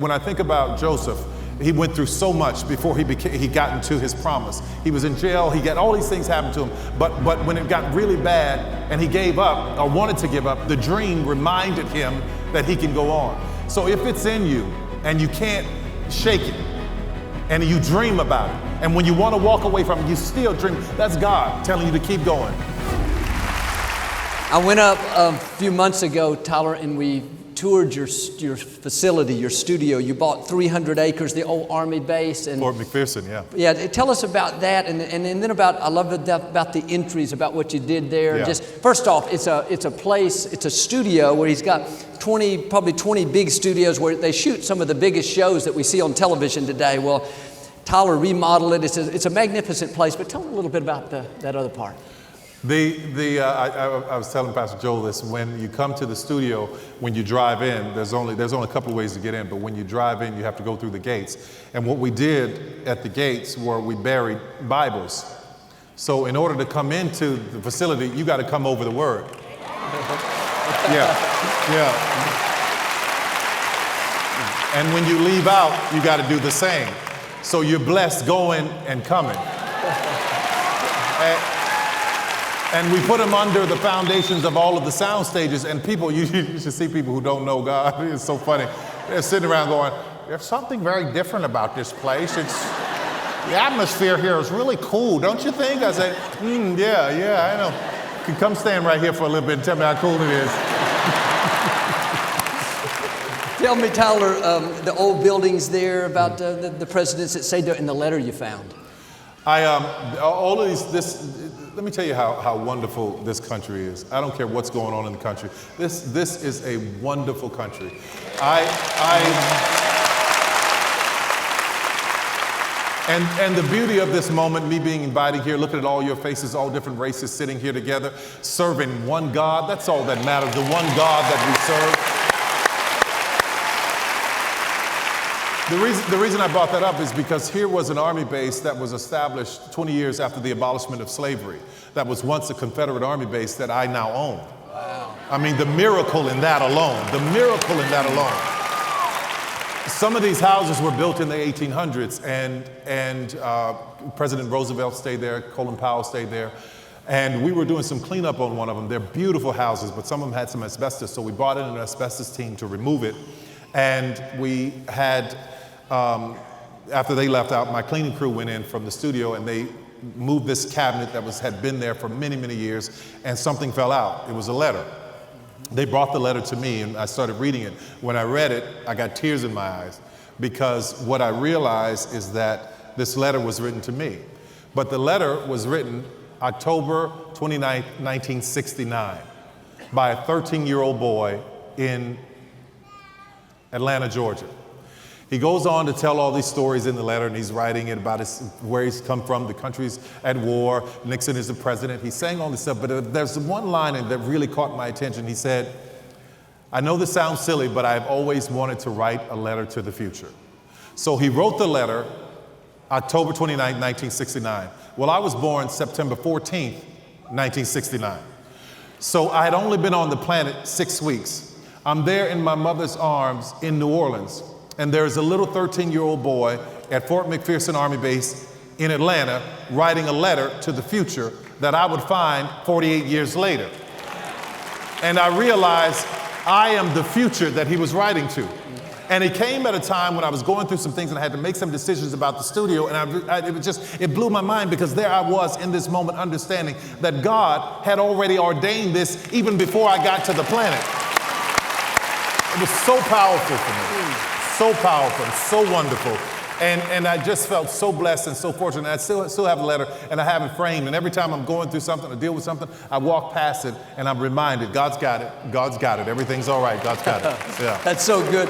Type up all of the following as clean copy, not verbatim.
When I think about Joseph, he went through so much before he got into his promise. He was in jail, he got all these things happen to him, but when it got really bad and he gave up or wanted to give up, the dream reminded him that he can go on. So if it's in you and you can't shake it and you dream about it, and when you want to walk away from it, you still dream, that's God telling you to keep going. I went up a few months ago, Tyler, and we toured your facility, your studio. You bought 300 acres, the old Army base. And Fort McPherson, yeah. Yeah, tell us about that, and then about, I love about the entries, about what you did there. Yeah. Just, first off, it's a place, it's a studio where he's got probably 20 big studios where they shoot some of the biggest shows that we see on television today. Well, Tyler remodeled it. It's a magnificent place, but tell me a little bit about that other part. I was telling Pastor Joel this, when you come to the studio, when you drive in, there's only a couple of ways to get in, but when you drive in, you have to go through the gates. And what we did at the gates were we buried Bibles. So in order to come into the facility, you got to come over the Word. Yeah. And when you leave out, you got to do the same. So you're blessed going and coming. And we put them under the foundations of all of the sound stages, and people, you should see people who don't know God. It's so funny. They're sitting around going, there's something very different about this place. The atmosphere here is really cool, don't you think? I said, yeah, I know. You can come stand right here for a little bit and tell me how cool it is. Tell me, Tyler, the old buildings there, about the presidents that say in the letter you found. All of let me tell you how wonderful this country is. I don't care what's going on in the country. This is a wonderful country. And the beauty of this moment, me being invited here, looking at all your faces, all different races sitting here together, serving one God, that's all that matters, the one God that we serve. The reason I brought that up is because here was an Army base that was established 20 years after the abolishment of slavery. That was once a Confederate Army base that I now own. Wow. I mean, the miracle in that alone, Some of these houses were built in the 1800s, and President Roosevelt stayed there, Colin Powell stayed there, and we were doing some cleanup on one of them. They're beautiful houses, but some of them had some asbestos, so we brought in an asbestos team to remove it, and we had, after they left out, my cleaning crew went in from the studio, and they moved this cabinet that had been there for many, many years, and something fell out. It was a letter. They brought the letter to me, and I started reading it. When I read it, I got tears in my eyes, because what I realized is that this letter was written to me. But the letter was written October 29, 1969, by a 13-year-old boy in Atlanta, Georgia. He goes on to tell all these stories in the letter, and he's writing it about where he's come from, the country's at war, Nixon is the president. He's saying all this stuff, but there's one line that really caught my attention. He said, I know this sounds silly, but I've always wanted to write a letter to the future. So he wrote the letter October 29, 1969. Well, I was born September 14th, 1969. So I had only been on the planet 6 weeks. I'm there in my mother's arms in New Orleans. And there's a little 13-year-old boy at Fort McPherson Army Base in Atlanta writing a letter to the future that I would find 48 years later. And I realized I am the future that he was writing to. And it came at a time when I was going through some things and I had to make some decisions about the studio, and it blew my mind, because there I was in this moment understanding that God had already ordained this even before I got to the planet. It was so powerful for me. So powerful and so wonderful. And I just felt so blessed and so fortunate. I still have a letter, and I have it framed. And every time I'm going through something or deal with something, I walk past it and I'm reminded, God's got it. God's got it. Everything's all right. God's got it. Yeah. That's so good.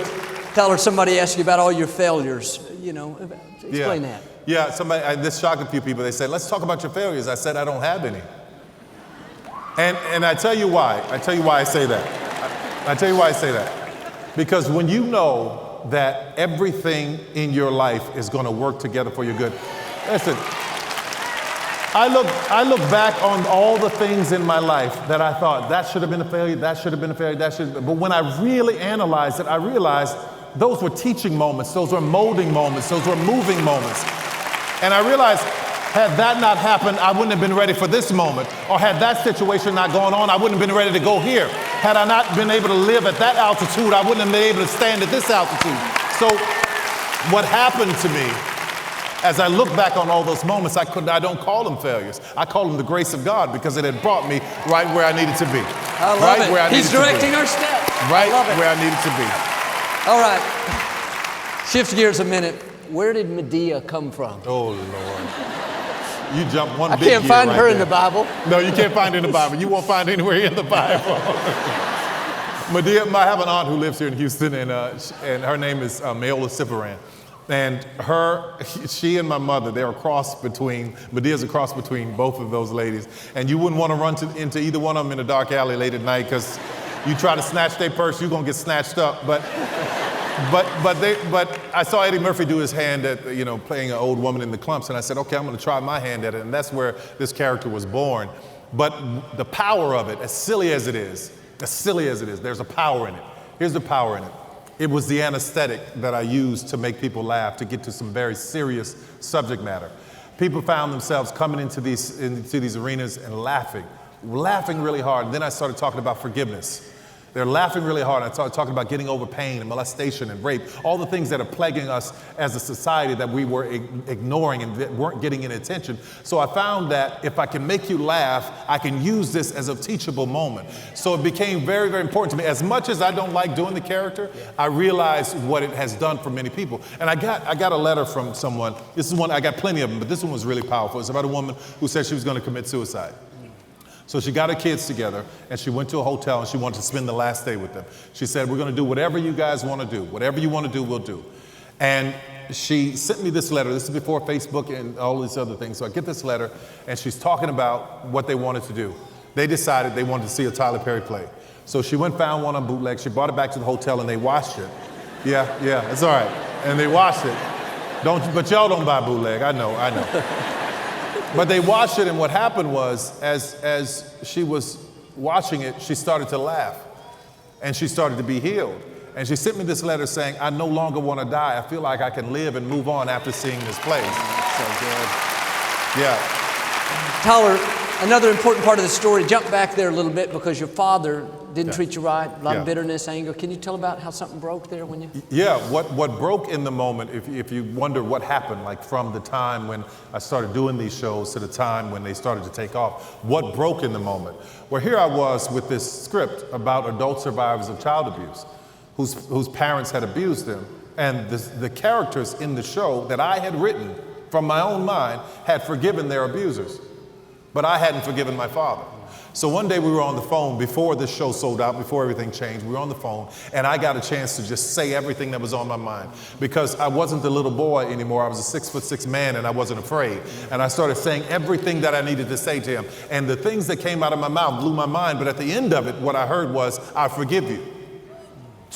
Tyler, somebody asked you about all your failures. Explain that. Yeah, this shocked a few people. They said, let's talk about your failures. I said, I don't have any. And I tell you why. I tell you why I say that. Because when you know that everything in your life is going to work together for your good. Listen, I look back on all the things in my life that I thought that should have been a failure, that should have been a failure, but when I really analyzed it, I realized those were teaching moments, those were molding moments, those were moving moments. And I realized, had that not happened, I wouldn't have been ready for this moment. Or had that situation not gone on, I wouldn't have been ready to go here. Had I not been able to live at that altitude, I wouldn't have been able to stand at this altitude. So what happened to me, as I look back on all those moments, I don't call them failures. I call them the grace of God, because it had brought me right where I needed to be. I love right it. Where I He's needed directing to be. our steps. Right I love it. where I needed to be. All right. Shift gears a minute. Where did Madea come from? Oh, Lord. You jump one I big can't gear find right her there. in the Bible. No, you can't find her in the Bible. You won't find her anywhere in the Bible. Madea, I have an aunt who lives here in Houston, and her name is Mayola Ciparan. And she and my mother, they're a cross between, Medea's a cross between both of those ladies. And you wouldn't want to run into either one of them in a dark alley late at night, because you try to snatch their purse, you're going to get snatched up. But I saw Eddie Murphy do his hand at, playing an old woman in the clumps, and I said, okay, I'm going to try my hand at it. And that's where this character was born. But the power of it, as silly as it is, there's a power in it. Here's the power in it. It was the anesthetic that I used to make people laugh, to get to some very serious subject matter. People found themselves coming into these arenas and laughing really hard. And then I started talking about forgiveness. They're laughing really hard. I started talking about getting over pain and molestation and rape, all the things that are plaguing us as a society that we were ignoring and that weren't getting any attention. So I found that if I can make you laugh, I can use this as a teachable moment. So it became very, very important to me. As much as I don't like doing the character, I realized what it has done for many people. And I got a letter from someone. This is one, I got plenty of them, but this one was really powerful. It's about a woman who said she was going to commit suicide. So she got her kids together, and she went to a hotel, and she wanted to spend the last day with them. She said, we're going to do whatever you guys want to do. Whatever you want to do, we'll do. And she sent me this letter. This is before Facebook and all these other things. So I get this letter, and she's talking about what they wanted to do. They decided they wanted to see a Tyler Perry play. So she went, found one on bootleg. She brought it back to the hotel, and they watched it. Yeah, it's all right. And they watched it. But y'all don't buy bootleg. I know. But they watched it, and what happened was, as she was watching it, she started to laugh, and she started to be healed. And she sent me this letter saying, I no longer want to die. I feel like I can live and move on after seeing this play. So good. Yeah. Tyler, another important part of the story, jump back there a little bit, because your father didn't treat you right, a lot of bitterness, anger. Can you tell about how something broke there when you? Yeah, what broke in the moment, if you wonder what happened, like from the time when I started doing these shows to the time when they started to take off, what broke in the moment? Well, here I was with this script about adult survivors of child abuse, whose parents had abused them, and the characters in the show that I had written from my own mind had forgiven their abusers, but I hadn't forgiven my father. So one day we were on the phone before this show sold out, before everything changed. We were on the phone, and I got a chance to just say everything that was on my mind, because I wasn't the little boy anymore. I was a 6'6" man, and I wasn't afraid. And I started saying everything that I needed to say to him. And the things that came out of my mouth blew my mind. But at the end of it, what I heard was, I forgive you.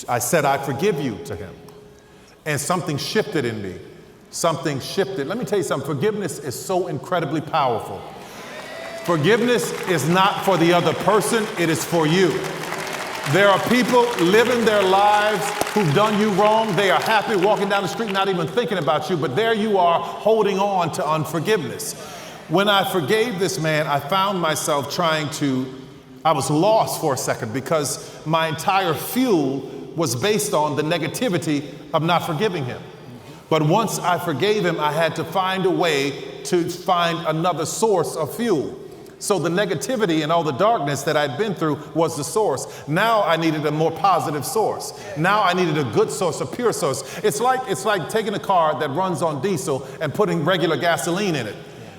I said, I forgive you to him. And something shifted in me. Something shifted. Let me tell you something. Forgiveness is so incredibly powerful. Forgiveness is not for the other person, it is for you. There are people living their lives who've done you wrong. They are happy walking down the street, not even thinking about you, but there you are holding on to unforgiveness. When I forgave this man, I found myself I was lost for a second, because my entire fuel was based on the negativity of not forgiving him. But once I forgave him, I had to find a way to find another source of fuel. So the negativity and all the darkness that I'd been through was the source. Now I needed a more positive source. Now I needed a good source, a pure source. It's like taking a car that runs on diesel and putting regular gasoline in it.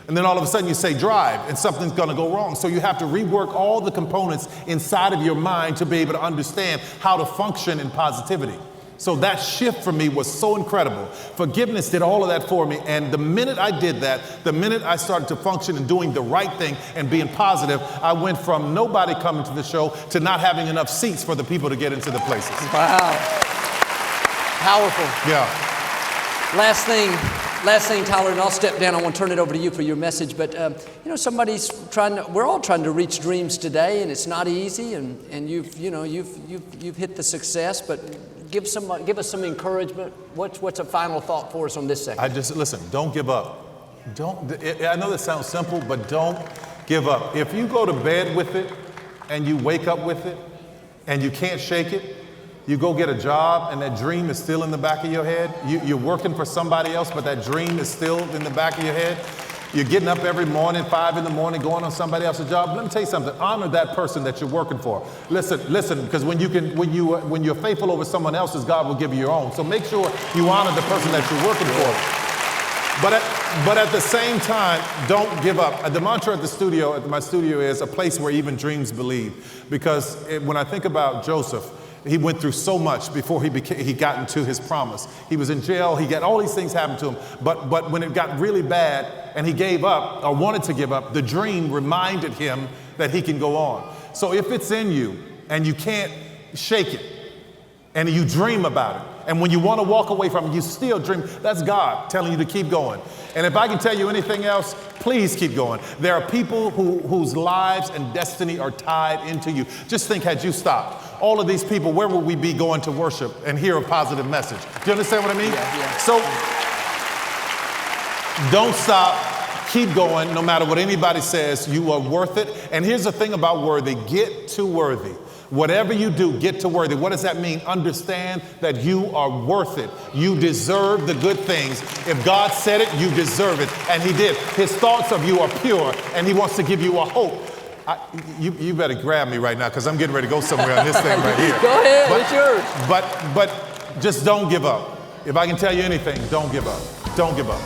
And then all of a sudden you say drive, and something's going to go wrong. So you have to rework all the components inside of your mind to be able to understand how to function in positivity. So that shift for me was so incredible. Forgiveness did all of that for me. And the minute I did that, the minute I started to function and doing the right thing and being positive, I went from nobody coming to the show to not having enough seats for the people to get into the places. Wow. Powerful. Yeah. Last thing, Tyler, and I'll step down. I want to turn it over to you for your message. But, we're all trying to reach dreams today, and it's not easy. And you've hit the success, but give us some encouragement. What's a final thought for us on this section? Listen, don't give up. I know that sounds simple, but don't give up. If you go to bed with it and you wake up with it and you can't shake it, you go get a job and that dream is still in the back of your head. You're working for somebody else, but that dream is still in the back of your head. You're getting up every morning, 5 in the morning, going on somebody else's job. Let me tell you something. Honor that person that you're working for. Listen, because when you're faithful over someone else's, God will give you your own. So make sure you honor the person that you're working for. But at the same time, don't give up. The mantra at my studio is a place where even dreams believe. Because when I think about Joseph, he went through so much before he got into his promise. He was in jail. He got all these things happen to him. But when it got really bad and he gave up or wanted to give up, the dream reminded him that he can go on. So if it's in you and you can't shake it and you dream about it, and when you want to walk away from it, you still dream, that's God telling you to keep going. And if I can tell you anything else, please keep going. There are people whose lives and destiny are tied into you. Just think, had you stopped, all of these people, where would we be going to worship and hear a positive message? Do you understand what I mean? Yeah. So don't stop. Keep going. No matter what anybody says, you are worth it. And here's the thing about worthy. Get to worthy. Whatever you do, get to worthy. What does that mean? Understand that you are worth it. You deserve the good things. If God said it, you deserve it. And he did. His thoughts of you are pure, and he wants to give you a hope. You better grab me right now, because I'm getting ready to go somewhere on this thing right here. Go ahead, it's yours. But just don't give up. If I can tell you anything, don't give up. Don't give up.